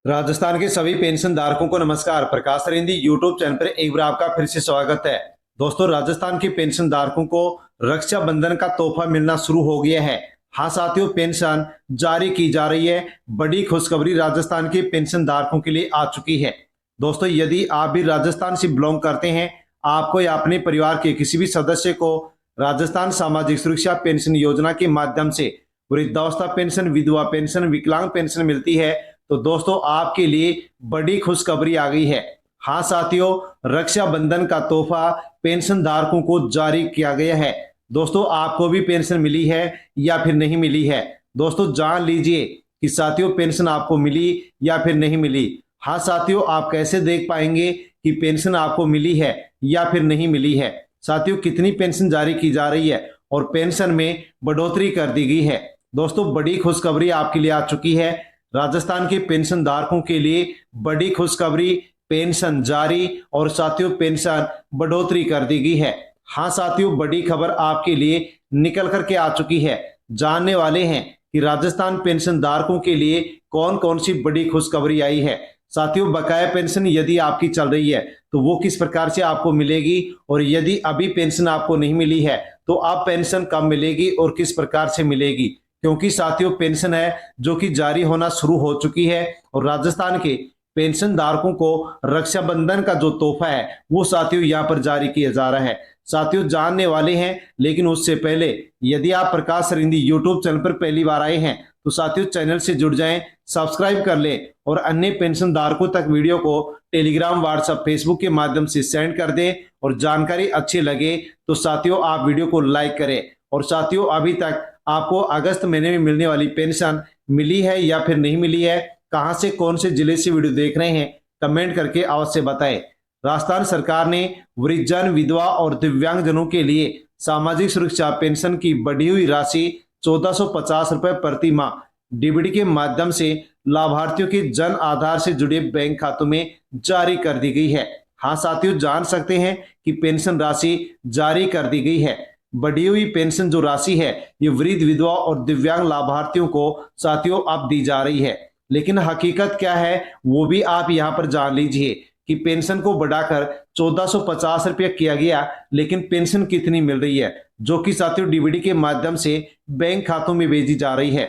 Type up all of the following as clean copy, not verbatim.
राजस्थान के सभी पेंशन धारकों को नमस्कार। प्रकाश रिंदी यूट्यूब चैनल पर एक बार आपका फिर से स्वागत है। दोस्तों, राजस्थान के पेंशन धारकों को रक्षाबंधन का तोहफा मिलना शुरू हो गया है। हाँ साथियों, पेंशन जारी की जा रही है। बड़ी खुशखबरी राजस्थान के पेंशन धारकों के लिए आ चुकी है। दोस्तों, यदि आप भी राजस्थान से बिलोंग करते हैं, आपको या अपने परिवार के किसी भी सदस्य को राजस्थान सामाजिक सुरक्षा पेंशन योजना के माध्यम से वृद्धावस्था पेंशन, विधवा पेंशन, विकलांग पेंशन मिलती है, तो दोस्तों आपके लिए बड़ी खुशखबरी आ गई है। हाँ साथियों, रक्षाबंधन का तोहफा पेंशन धारकों को जारी किया गया है। दोस्तों, आपको भी पेंशन मिली है या फिर नहीं मिली है? दोस्तों, जान लीजिए कि साथियों पेंशन आपको मिली या फिर नहीं मिली। हाँ साथियों, आप कैसे देख पाएंगे कि पेंशन आपको मिली है या फिर नहीं मिली है? साथियों, कितनी पेंशन जारी की जा रही है और पेंशन में बढ़ोतरी कर दी गई है। दोस्तों, बड़ी खुशखबरी आपके लिए आ चुकी है। राजस्थान के पेंशन धारकों के लिए बड़ी खुशखबरी, पेंशन जारी और साथियों पेंशन बढ़ोतरी कर दी गई है। हाँ साथियों, बड़ी खबर आपके लिए निकल करके आ चुकी है। जानने वाले हैं कि राजस्थान पेंशन धारकों के लिए कौन कौन सी बड़ी खुशखबरी आई है। साथियों, बकाया पेंशन यदि आपकी चल रही है तो वो किस प्रकार से आपको मिलेगी, और यदि अभी पेंशन आपको नहीं मिली है तो अब पेंशन कब मिलेगी और किस प्रकार से मिलेगी। क्योंकि साथियों पेंशन है जो कि जारी होना शुरू हो चुकी है और राजस्थान के पेंशन धारकों को रक्षाबंधन का जो तोहफा है वो साथियों यहाँ पर जारी किया जा रहा है। साथियों, जानने वाले हैं, लेकिन उससे पहले यदि आप प्रकाश रिंदी यूट्यूब चैनल पर पहली बार आए हैं तो साथियों चैनल से जुड़ जाएं, सब्सक्राइब कर लें और अन्य पेंशन धारकों तक वीडियो को टेलीग्राम, व्हाट्सएप, फेसबुक के माध्यम से सेंड कर दें। और जानकारी अच्छी लगे तो साथियों आप वीडियो को लाइक करें। और साथियों, अभी तक आपको अगस्त महीने में मिलने वाली पेंशन मिली है या फिर नहीं मिली है? कहां से, कौन से जिले से वीडियो देख रहे हैं, कमेंट करके अवश्य बताएं। राजस्थान सरकार ने वृद्धजन, विधवा और दिव्यांगजनों के लिए सामाजिक सुरक्षा पेंशन की बढ़ी हुई राशि 1450 रुपए प्रति माह डीबीडी के माध्यम से लाभार्थियों के जन आधार से जुड़े बैंक खातों में जारी कर दी गई है। हाँ साथियों, जान सकते हैं कि पेंशन राशि जारी कर दी गई है। बढ़ी हुई पेंशन जो राशि है ये वृद्ध, विधवा और दिव्यांग लाभार्थियों को साथियों अब दी जा रही है। लेकिन हकीकत क्या है वो भी आप यहां पर जान लीजिए कि पेंशन को बढ़ाकर 1450 रुपया किया गया, लेकिन पेंशन कितनी मिल रही है, जो कि साथियों डीबीडी के माध्यम से बैंक खातों में भेजी जा रही है।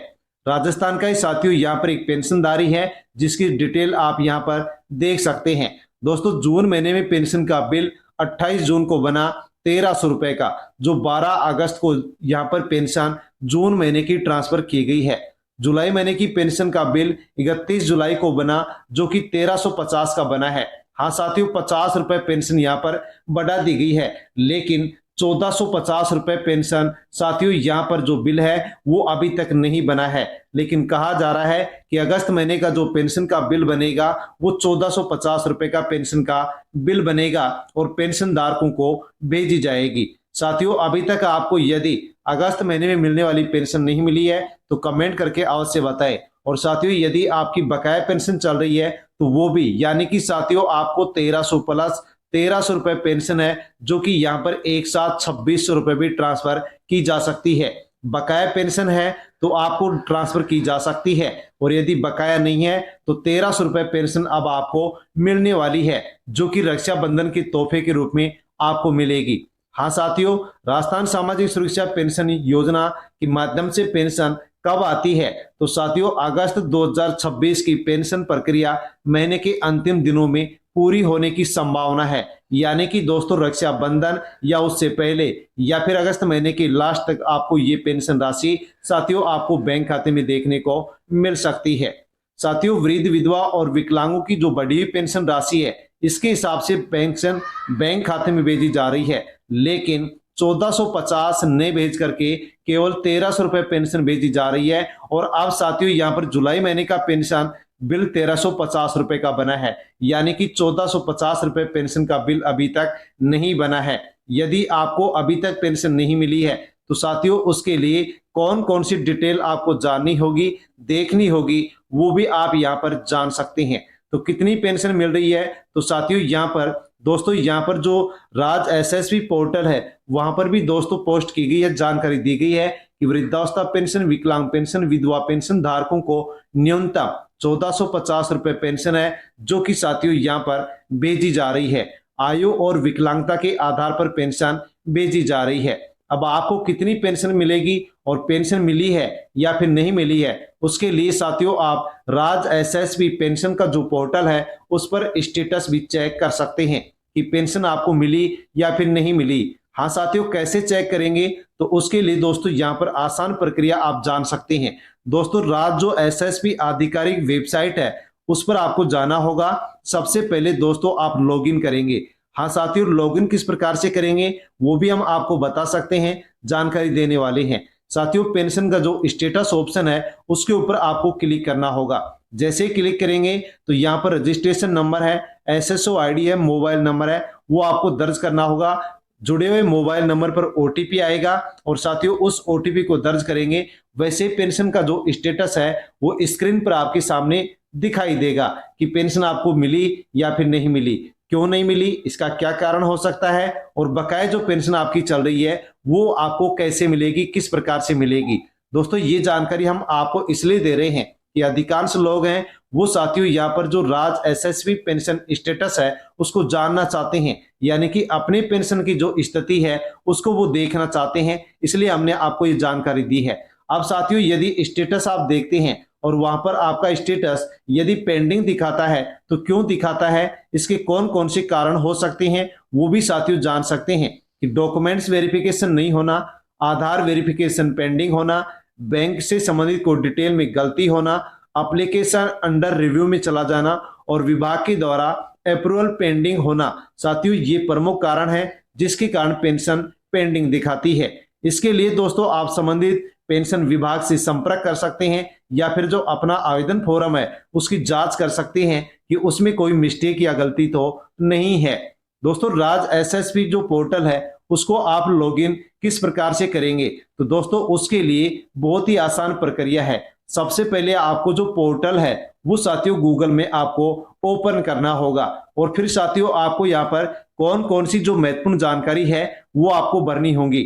राजस्थान का ही साथियों यहाँ पर एक पेंशनधारी है जिसकी डिटेल आप यहाँ पर देख सकते हैं। दोस्तों, जून महीने में पेंशन का बिल 28 जून को बना 1300 रुपए का, जो 12 अगस्त को यहाँ पर पेंशन जून महीने की ट्रांसफर की गई है। जुलाई महीने की पेंशन का बिल 31 जुलाई को बना, जो कि 1350 का बना है। हाँ साथियों, 50 रुपए पेंशन यहाँ पर बढ़ा दी गई है, लेकिन 1450 रुपए पेंशन साथियों यहाँ पर जो बिल है वो अभी तक नहीं बना है। लेकिन कहा जा रहा है कि अगस्त महीने का जो पेंशन का बिल बनेगा वो 1450 रुपए का पेंशन का बिल बनेगा और पेंशन धारकों को भेजी जाएगी। साथियों, अभी तक आपको यदि अगस्त महीने में मिलने वाली पेंशन नहीं मिली है तो कमेंट करके अवश्य बताएं। और साथियों, यदि आपकी बकाया पेंशन चल रही है तो वो भी, यानी कि साथियों आपको 1300 प्लस 1300 रुपए पेंशन है, जो कि यहाँ पर एक साथ 2600 रुपए भी ट्रांसफर की जा सकती है। बकाया पेंशन है तो आपको ट्रांसफर की जा सकती है, और यदि बकाया नहीं है तो 1300 रुपए पेंशन अब आपको मिलने वाली है, जो कि रक्षाबंधन के तोहफे के रूप में आपको मिलेगी। हाँ साथियों, राजस्थान सामाजिक सुरक्षा पेंशन योजना के माध्यम से पेंशन कब आती है? तो साथियों अगस्त 2026 की पेंशन प्रक्रिया महीने के अंतिम दिनों में पूरी होने की संभावना है। यानी कि दोस्तों रक्षाबंधन या उससे पहले या फिर अगस्त महीने के लास्ट तक आपको ये पेंशन राशि साथियों आपको बैंक खाते में देखने को मिल सकती है। साथियों, वृद्ध, विधवा और विकलांगों की जो बढ़ी हुई पेंशन राशि है इसके हिसाब से पेंशन बैंक खाते में भेजी जा रही है, लेकिन 1450 ने भेज करके केवल 1300 रुपए पेंशन भेजी जा रही है। और अब साथियों यहाँ पर जुलाई महीने का पेंशन बिल 1350 रुपए का बना है, यानी कि 1450 रुपए पेंशन का बिल अभी तक नहीं बना है। यदि आपको अभी तक पेंशन नहीं मिली है तो साथियों उसके लिए कौन कौन सी डिटेल आपको जाननी होगी, देखनी होगी, वो भी आप यहाँ पर जान सकते हैं। तो कितनी पेंशन मिल रही है? तो साथियों यहाँ पर दोस्तों यहाँ पर जो राज एसएसबी पोर्टल है वहां पर भी दोस्तों पोस्ट की गई है, जानकारी दी गई है कि वृद्धावस्था पेंशन, विकलांग पेंशन, विधवा पेंशन धारकों को न्यूनतम 1450 रुपए पेंशन है जो कि साथियों यहाँ पर भेजी जा रही है। आयु और विकलांगता के आधार पर पेंशन भेजी जा रही है। अब आपको कितनी पेंशन मिलेगी और पेंशन मिली है या फिर नहीं मिली है, उसके लिए साथियों आप राज एसएसबी पेंशन का जो पोर्टल है उस पर स्टेटस भी चेक कर सकते हैं कि पेंशन आपको मिली या फिर नहीं मिली। हाँ साथियों, कैसे चेक करेंगे, तो उसके लिए दोस्तों यहाँ पर आसान प्रक्रिया आप जान सकते हैं। दोस्तों राज जो एसएसबी आधिकारिक वेबसाइट है उस पर आपको जाना होगा। सबसे पहले दोस्तों आप लॉगिन करेंगे। हाँ साथियों, लॉगिन किस प्रकार से करेंगे वो भी हम आपको बता सकते हैं, जानकारी देने वाले हैं। साथियों पेंशन का जो स्टेटस ऑप्शन है उसके ऊपर आपको क्लिक करना होगा। जैसे ही क्लिक करेंगे तो यहाँ पर रजिस्ट्रेशन नंबर है, एसएसओ आईडी है, मोबाइल नंबर है, वो आपको दर्ज करना होगा। जुड़े हुए मोबाइल नंबर पर ओटीपी आएगा और साथियों उस ओटीपी को दर्ज करेंगे। वैसे पेंशन का जो स्टेटस है वो स्क्रीन पर आपके सामने दिखाई देगा कि पेंशन आपको मिली या फिर नहीं मिली, क्यों नहीं मिली, इसका क्या कारण हो सकता है, और बकाया जो पेंशन आपकी चल रही है वो आपको कैसे मिलेगी, किस प्रकार से मिलेगी। दोस्तों ये जानकारी हम आपको इसलिए दे रहे हैं कि अधिकांश लोग हैं वो साथियों यहाँ पर जो राज एसएसबी पेंशन स्टेटस है उसको जानना चाहते हैं, यानी कि अपने पेंशन की जो स्थिति है उसको वो देखना चाहते हैं, इसलिए हमने आपको ये जानकारी दी है। अब साथियों यदि स्टेटस आप देखते हैं और वहां पर आपका स्टेटस यदि पेंडिंग दिखाता है तो क्यों दिखाता है, इसके कौन कौन से कारण हो सकते हैं वो भी साथियों जान सकते हैं कि डॉक्यूमेंट्स वेरिफिकेशन नहीं होना, आधार वेरिफिकेशन पेंडिंग होना, बैंक से संबंधित कोई डिटेल में गलती होना, एप्लीकेशन अंडर रिव्यू में चला जाना और विभाग के द्वारा अप्रूवल पेंडिंग होना। साथियों ये प्रमुख कारण है जिसके कारण पेंशन पेंडिंग दिखाती है। इसके लिए दोस्तों आप संबंधित पेंशन विभाग से संपर्क कर सकते हैं या फिर जो अपना आवेदन फॉर्म है उसकी जांच कर सकते हैं कि उसमें कोई मिस्टेक या गलती तो नहीं है। दोस्तों राज एसएसबी जो पोर्टल है उसको आप लॉगिन किस प्रकार से करेंगे, तो दोस्तों उसके लिए बहुत ही आसान प्रक्रिया है। सबसे पहले आपको जो पोर्टल है वो साथियों गूगल में आपको ओपन करना होगा और फिर साथियों आपको यहाँ पर कौन कौन सी जो महत्वपूर्ण जानकारी है वो आपको भरनी होगी।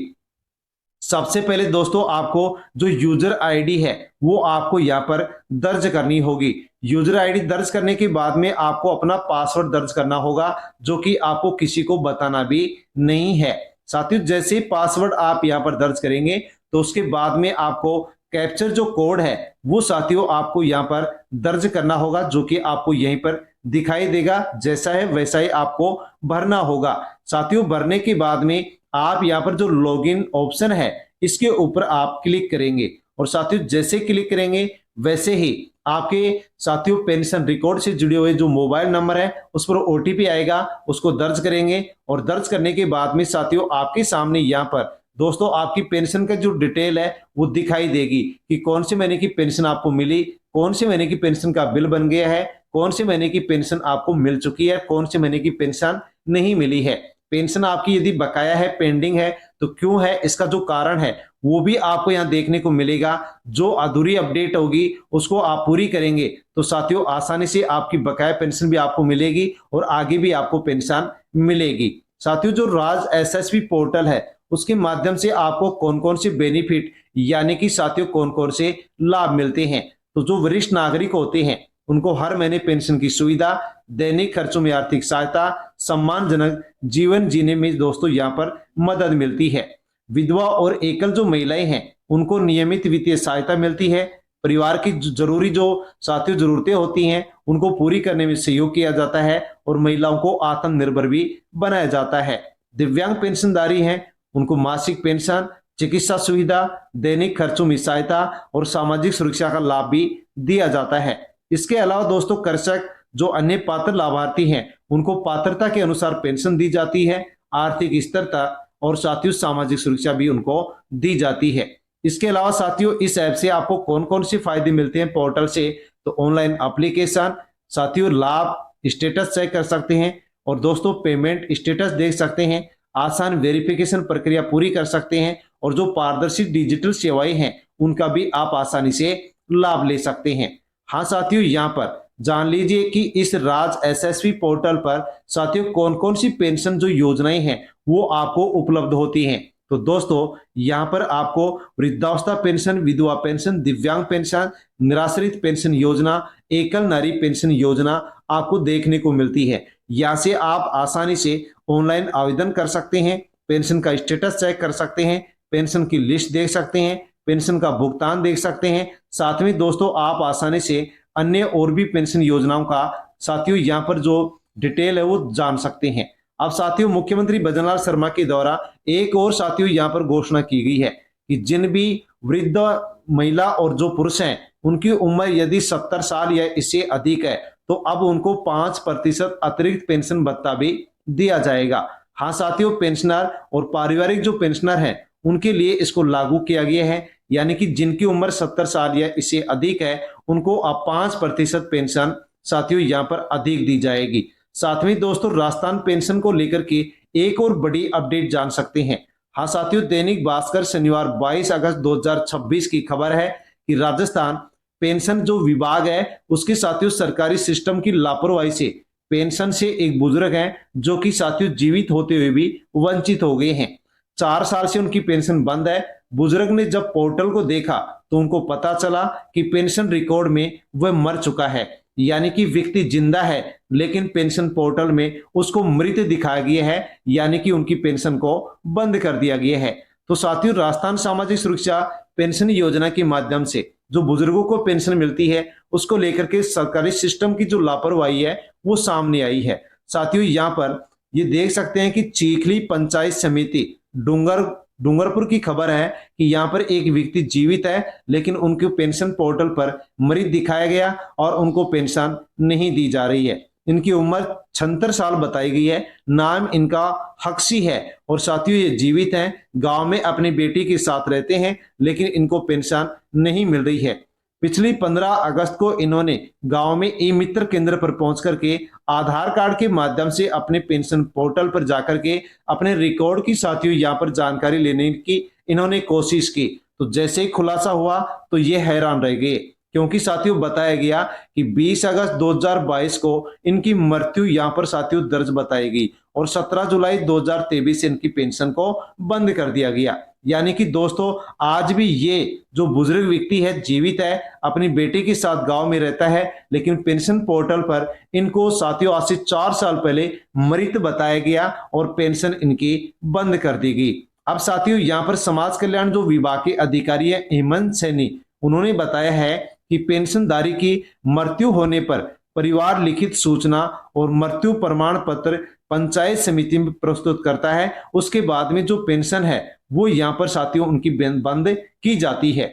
सबसे पहले दोस्तों आपको जो यूजर आईडी है वो आपको यहाँ पर दर्ज करनी होगी। यूजर आईडी दर्ज करने के बाद में आपको अपना पासवर्ड दर्ज करना होगा जो कि आपको किसी को बताना भी नहीं है। साथियों जैसे ही पासवर्ड आप यहाँ पर दर्ज करेंगे तो उसके बाद में आपको कैप्चर जो कोड है वो साथियों आपको यहाँ पर दर्ज करना होगा जो कि आपको यहीं पर दिखाई देगा। जैसा है वैसा ही आपको भरना होगा। साथियों भरने के बाद में आप यहाँ पर जो लॉगिन ऑप्शन है इसके ऊपर आप क्लिक करेंगे और साथियों जैसे क्लिक करेंगे वैसे ही आपके साथियों पेंशन रिकॉर्ड से जुड़े हुए जो मोबाइल नंबर है उस पर ओटीपी आएगा, उसको दर्ज करेंगे और दर्ज करने के बाद में साथियों आपके सामने यहाँ पर दोस्तों आपकी पेंशन का जो डिटेल है वो दिखाई देगी कि कौन से महीने की पेंशन आपको मिली, कौन से महीने की पेंशन का बिल बन गया है, कौन से महीने की पेंशन आपको मिल चुकी है, कौन से महीने की पेंशन नहीं मिली है। पेंशन आपकी यदि बकाया है, पेंडिंग है तो क्यों है, इसका जो कारण है वो भी आपको यहाँ देखने को मिलेगा। जो अधूरी अपडेट होगी उसको आप पूरी करेंगे तो साथियों आसानी से आपकी बकाया पेंशन भी आपको मिलेगी और आगे भी आपको पेंशन मिलेगी। साथियों जो राज एसएसबी पोर्टल है उसके माध्यम से आपको कौन कौन से बेनिफिट यानी कि साथियों कौन कौन से लाभ मिलते हैं, तो जो वरिष्ठ नागरिक होते हैं उनको हर महीने पेंशन की सुविधा, दैनिक खर्चों में आर्थिक सहायता, सम्मानजनक जीवन जीने में दोस्तों यहाँ पर मदद मिलती है। विधवा और एकल जो महिलाएं हैं उनको नियमित वित्तीय सहायता मिलती है। परिवार की जरूरी जो साथियों जरूरतें होती हैं उनको पूरी करने में सहयोग किया जाता है और महिलाओं को आत्मनिर्भर भी बनाया जाता है। दिव्यांग पेंशनधारी हैं उनको मासिक पेंशन, चिकित्सा सुविधा, दैनिक खर्चों में सहायता और सामाजिक सुरक्षा का लाभ भी दिया जाता है। इसके अलावा दोस्तों कृषक जो अन्य पात्र लाभार्थी हैं उनको पात्रता के अनुसार पेंशन दी जाती है, आर्थिक स्थिरता और साथियों सामाजिक सुरक्षा भी उनको दी जाती है। इसके अलावा साथियों इस ऐप से आपको कौन कौन से फायदे मिलते हैं पोर्टल से, तो ऑनलाइन एप्लीकेशन, साथियों लाभ स्टेटस चेक कर सकते हैं और दोस्तों पेमेंट स्टेटस देख सकते हैं, आसान वेरिफिकेशन प्रक्रिया पूरी कर सकते हैं और जो पारदर्शी डिजिटल सेवाएं हैं उनका भी आप आसानी से लाभ ले सकते हैं। हाँ साथियों यहाँ पर जान लीजिए कि इस राज एसएसबी पोर्टल पर साथियों कौन कौन सी पेंशन जो योजनाएं हैं वो आपको उपलब्ध होती हैं। तो दोस्तों यहाँ पर आपको वृद्धावस्था पेंशन, विधवा पेंशन, दिव्यांग पेंशन, निराश्रित पेंशन योजना, एकल नारी पेंशन योजना आपको देखने को मिलती है। यहाँ से आप आसानी से ऑनलाइन आवेदन कर सकते हैं, पेंशन का स्टेटस चेक कर सकते हैं, पेंशन की लिस्ट देख सकते हैं, पेंशन का भुगतान देख सकते हैं। साथ में दोस्तों आप आसानी से अन्य और भी पेंशन योजनाओं का साथियों यहाँ पर जो डिटेल है वो जान सकते हैं। अब साथियों मुख्यमंत्री भजनलाल शर्मा के द्वारा एक और साथियों यहाँ पर घोषणा की गई है कि जिन भी वृद्ध महिला और जो पुरुष हैं उनकी उम्र यदि 70 साल या इससे अधिक है तो अब उनको 5% अतिरिक्त पेंशन भत्ता भी दिया जाएगा। हाँ साथियों, पेंशनर और पारिवारिक जो पेंशनर हैं उनके लिए इसको लागू किया गया है, यानी कि जिनकी उम्र 70 साल या इससे अधिक है उनको अब 5% पेंशन साथियों यहाँ पर अधिक दी जाएगी। साथ में दोस्तों राजस्थान पेंशन को लेकर के एक और बड़ी अपडेट जान सकते हैं। हाँ साथियों, दैनिक भास्कर शनिवार 22 अगस्त 2026 की खबर है कि राजस्थान पेंशन जो विभाग है उसके साथियों सरकारी सिस्टम की लापरवाही से पेंशन से एक बुजुर्ग हैं जो कि साथियों जीवित होते हुए भी वंचित हो गए हैं। 4 साल से उनकी पेंशन बंद है। बुजुर्ग ने जब पोर्टल को देखा तो उनको पता चला कि पेंशन रिकॉर्ड में वह मर चुका है, यानी कि व्यक्ति जिंदा है लेकिन पेंशन पोर्टल में उसको मृत दिखाया गया है, यानी कि उनकी पेंशन को बंद कर दिया गया है। तो साथियों राजस्थान सामाजिक सुरक्षा पेंशन योजना के माध्यम से जो बुजुर्गों को पेंशन मिलती है उसको लेकर के सरकारी सिस्टम की जो लापरवाही है वो सामने आई है। साथियों यहाँ पर ये देख सकते हैं कि चीखली पंचायत समिति डूंगरपुर की खबर है कि यहाँ पर एक व्यक्ति जीवित है लेकिन उनके पेंशन पोर्टल पर मृत दिखाया गया और उनको पेंशन नहीं दी जा रही है। इनकी उम्र 76 साल बताई गई है, नाम इनका हक्सी है और साथियों ये जीवित हैं, गांव में अपनी बेटी के साथ रहते हैं लेकिन इनको पेंशन नहीं मिल रही है। पिछली 15 अगस्त को इन्होंने गांव में ई मित्र केंद्र पर पहुंच करके आधार कार्ड के माध्यम से अपने पेंशन पोर्टल पर जाकर के अपने रिकॉर्ड की साथियों यहाँ पर जानकारी लेने की इन्होंने कोशिश की। तो जैसे ही खुलासा हुआ तो ये हैरान रह गए, क्योंकि साथियों बताया गया कि 20 अगस्त 2022 को इनकी मृत्यु यहाँ पर साथियों दर्ज बताई गई और 17 जुलाई 2023 से इनकी पेंशन को बंद कर दिया गया। यानी कि दोस्तों आज भी ये जो बुजुर्ग व्यक्ति है जीवित है, अपनी बेटी के साथ गांव में रहता है लेकिन पेंशन पोर्टल पर इनको साथियों आज से 4 साल पहले मृत बताया गया और पेंशन इनकी बंद कर दी गई। अब साथियों यहाँ पर समाज कल्याण जो विभाग के अधिकारी है हेमंत सैनी, उन्होंने बताया है कि पेंशनधारी की मृत्यु होने पर परिवार लिखित सूचना और मृत्यु प्रमाण पत्र पंचायत समिति में प्रस्तुत करता है। उसके बाद में जो पेंशन है वो यहाँ पर साथियों उनकी बंद की जाती है,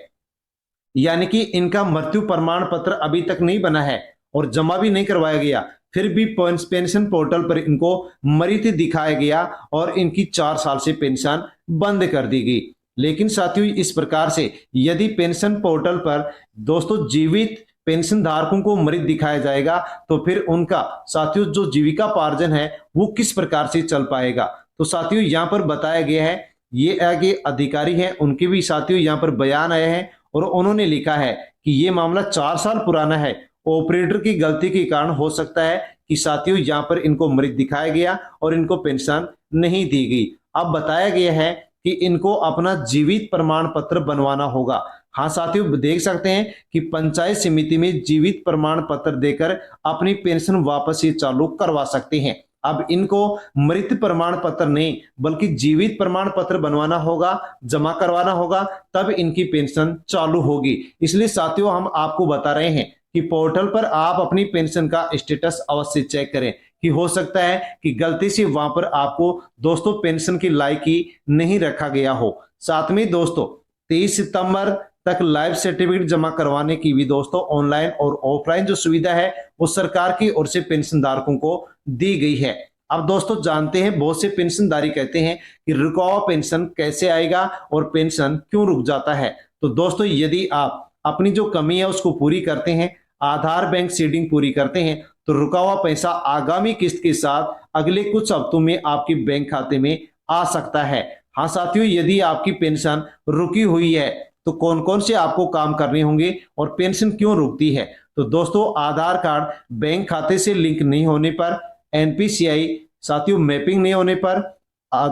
यानी कि इनका मृत्यु प्रमाण पत्र अभी तक नहीं बना है और जमा भी नहीं करवाया गया, फिर भी पेंशन पोर्टल पर इनको मृत दिखाया गया और इनकी 4 साल से पेंशन बंद कर दी गई। लेकिन साथियों इस प्रकार से यदि पेंशन पोर्टल पर दोस्तों जीवित पेंशन धारकों को मृत दिखाया जाएगा तो फिर उनका साथियों जो जीविका पार्जन है वो किस प्रकार से चल पाएगा। तो साथियों यहाँ पर बताया गया है, ये आगे अधिकारी हैं उनके भी साथियों यहाँ पर बयान आए हैं और उन्होंने लिखा है कि ये मामला 4 साल पुराना है, ऑपरेटर की गलती के कारण हो सकता है कि साथियों यहाँ पर इनको मृत दिखाया गया और इनको पेंशन नहीं दी गई। अब बताया गया है कि इनको अपना जीवित प्रमाण पत्र बनवाना होगा। हाँ साथियों देख सकते हैं कि पंचायत समिति में जीवित प्रमाण पत्र देकर अपनी पेंशन वापस ये चालू करवा सकते हैं। अब इनको मृत प्रमाण पत्र नहीं बल्कि जीवित प्रमाण पत्र बनवाना होगा, जमा करवाना होगा, तब इनकी पेंशन चालू होगी। इसलिए साथियों हम आपको बता रहे हैं कि पोर्टल पर आप अपनी पेंशन का स्टेटस अवश्य चेक करें कि हो सकता है कि गलती से वहां पर आपको दोस्तों पेंशन की लायकी नहीं रखा गया हो। साथ में दोस्तों 23 सितंबर तक लाइफ सर्टिफिकेट जमा करवाने की भी दोस्तों ऑनलाइन और ऑफलाइन जो सुविधा है वो सरकार की ओर से पेंशन धारकों को दी गई है। अब दोस्तों जानते हैं बहुत से पेंशनधारी कहते हैं कि रुका हुआ पेंशन कैसे आएगा और पेंशन क्यों रुक जाता है। तो दोस्तों यदि आप अपनी जो कमी है उसको पूरी करते हैं, आधार बैंक सीडिंग पूरी करते हैं तो रुका हुआ पैसा आगामी किस्त के साथ अगले कुछ हफ्तों में आपके बैंक खाते में आ सकता है। हाँ साथियों यदि आपकी पेंशन रुकी हुई है तो कौन कौन से आपको काम करने होंगे और पेंशन क्यों रुकती है। तो दोस्तों आधार कार्ड बैंक खाते से लिंक नहीं होने पर, एनपीसीआई साथियों मैपिंग नहीं होने पर,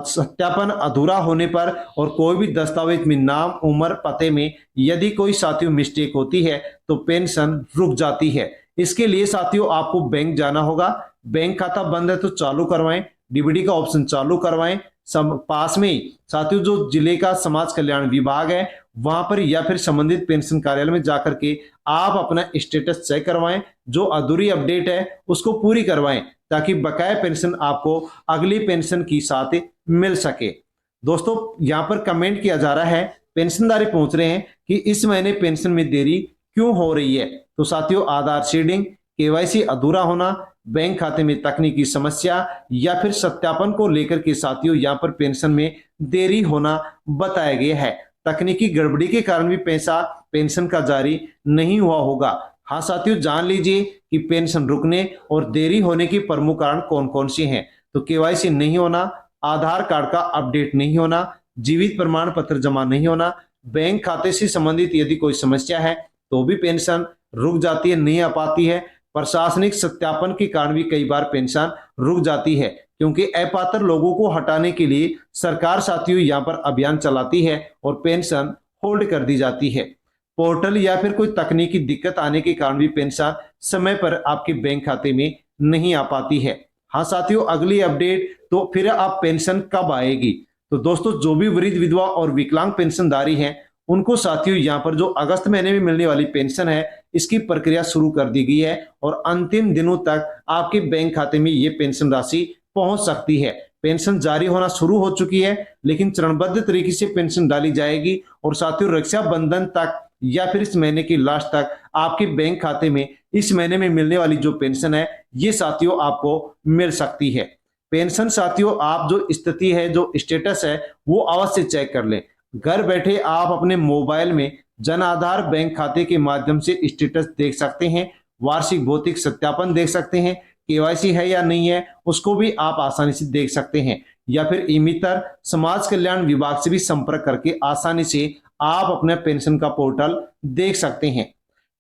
सत्यापन अधूरा होने पर और कोई भी दस्तावेज में नाम, उम्र, पते में यदि कोई साथियों मिस्टेक होती है तो पेंशन रुक जाती है। इसके लिए साथियों आपको बैंक जाना होगा। बैंक खाता बंद है तो चालू करवाएं, डीबीडी का ऑप्शन चालू करवाएं। पास में ही साथियों जो जिले का समाज कल्याण विभाग है वहां पर या फिर संबंधित पेंशन कार्यालय में जाकर के आप अपना स्टेटस चेक करवाएं। जो अधूरी अपडेट है उसको पूरी करवाएं ताकि बकाया पेंशन आपको अगली पेंशन की साथ मिल सके। दोस्तों यहां पर कमेंट किया जा रहा है, पेंशनधारी पूछ रहे हैं कि इस महीने पेंशन में देरी क्यों हो रही है। तो साथियों आधार सीडिंग, केवाईसी अधूरा होना, बैंक खाते में तकनीकी समस्या या फिर सत्यापन को लेकर के साथियों यहाँ पर पेंशन में देरी होना बताया गया है। तकनीकी गड़बड़ी के कारण भी पैसा पेंशन का जारी नहीं हुआ होगा। हाँ साथियों जान लीजिए कि पेंशन रुकने और देरी होने के प्रमुख कारण कौन कौन से हैं। तो केवाईसी नहीं होना, आधार कार्ड का अपडेट नहीं होना, जीवित प्रमाण पत्र जमा नहीं होना, बैंक खाते से संबंधित यदि कोई समस्या है तो भी पेंशन रुक जाती है, नहीं आ पाती है। प्रशासनिक सत्यापन के कारण भी कई बार पेंशन रुक जाती है क्योंकि अपात्र लोगों को हटाने के लिए सरकार साथियों यहाँ पर अभियान चलाती है और पेंशन होल्ड कर दी जाती है। पोर्टल या फिर कोई तकनीकी दिक्कत आने के कारण भी पेंशन समय पर आपके बैंक खाते में नहीं आ पाती है। हाँ साथियों अगली अपडेट तो फिर आप पेंशन कब आएगी। तो दोस्तों जो भी वृद्ध, विधवा और विकलांग पेंशनधारी हैं उनको साथियों यहाँ पर जो अगस्त महीने में मिलने वाली पेंशन है इसकी प्रक्रिया शुरू कर दी गई है और अंतिम दिनों तक आपके बैंक खाते में ये पेंशन राशि पहुंच सकती है। पेंशन जारी होना शुरू हो चुकी है लेकिन चरणबद्ध तरीके से पेंशन डाली जाएगी और साथियों रक्षाबंधन तक या फिर इस महीने की लास्ट तक आपके बैंक खाते में इस महीने में मिलने वाली जो पेंशन है ये साथियों आपको मिल सकती है। पेंशन साथियों आप जो स्थिति है, जो स्टेटस है वो अवश्य चेक कर लें। घर बैठे आप अपने मोबाइल में जन आधार बैंक खाते के माध्यम से स्टेटस देख सकते हैं, वार्षिक भौतिक सत्यापन देख सकते हैं, केवाईसी है या नहीं है उसको भी आप आसानी से देख सकते हैं, या फिर ई-मित्र समाज कल्याण विभाग से भी संपर्क करके आसानी से आप अपने पेंशन का पोर्टल देख सकते हैं।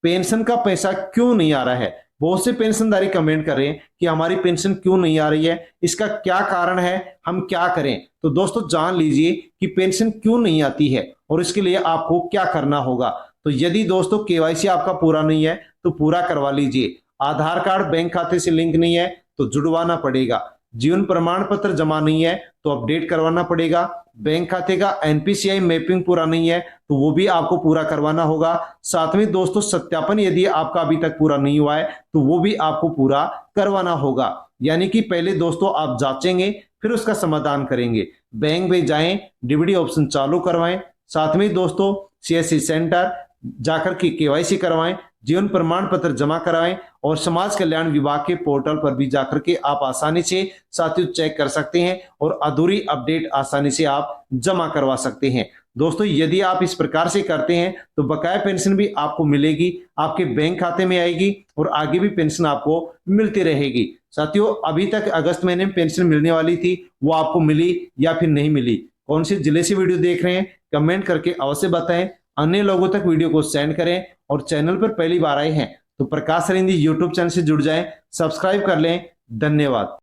पेंशन का पैसा क्यों नहीं आ रहा है, बहुत से पेंशनधारी कमेंट कर रहे हैं कि हमारी पेंशन क्यों नहीं आ रही है, इसका क्या कारण है, हम क्या करें। तो दोस्तों जान लीजिए कि पेंशन क्यों नहीं आती है और इसके लिए आपको क्या करना होगा। तो यदि दोस्तों केवाईसी आपका पूरा नहीं है तो पूरा करवा लीजिए। आधार कार्ड बैंक खाते से लिंक नहीं है तो जुड़वाना पड़ेगा। जीवन प्रमाण पत्र जमा नहीं है तो अपडेट करवाना पड़ेगा। बैंक खाते का एनपीसीआई मैपिंग पूरा नहीं है तो वो भी आपको पूरा करवाना होगा। साथ में दोस्तों सत्यापन यदि आपका अभी तक पूरा नहीं हुआ है तो वो भी आपको पूरा करवाना होगा। यानी कि पहले दोस्तों आप जांचेंगे फिर उसका समाधान करेंगे। बैंक में जाएं, डीबीडी ऑप्शन चालू करवाएं, साथ में दोस्तों सीएससी सेंटर जाकर के केवाईसी करवाएं, जीवन प्रमाण पत्र जमा कराएं और समाज कल्याण विभाग के पोर्टल पर भी जाकर के आप आसानी से साथियों चेक कर सकते हैं और अधूरी अपडेट आसानी से आप जमा करवा सकते हैं। दोस्तों यदि आप इस प्रकार से करते हैं तो बकाया पेंशन भी आपको मिलेगी, आपके बैंक खाते में आएगी और आगे भी पेंशन आपको मिलती रहेगी। साथियों अभी तक अगस्त महीने में पेंशन मिलने वाली थी, वो आपको मिली या फिर नहीं मिली, कौन से जिले से वीडियो देख रहे हैं कमेंट करके अवश्य बताएं। अन्य लोगों तक वीडियो को सेंड करें और चैनल पर पहली बार आए हैं तो प्रकाश सरिंदी यूट्यूब चैनल से जुड़ जाएं, सब्सक्राइब कर लें। धन्यवाद।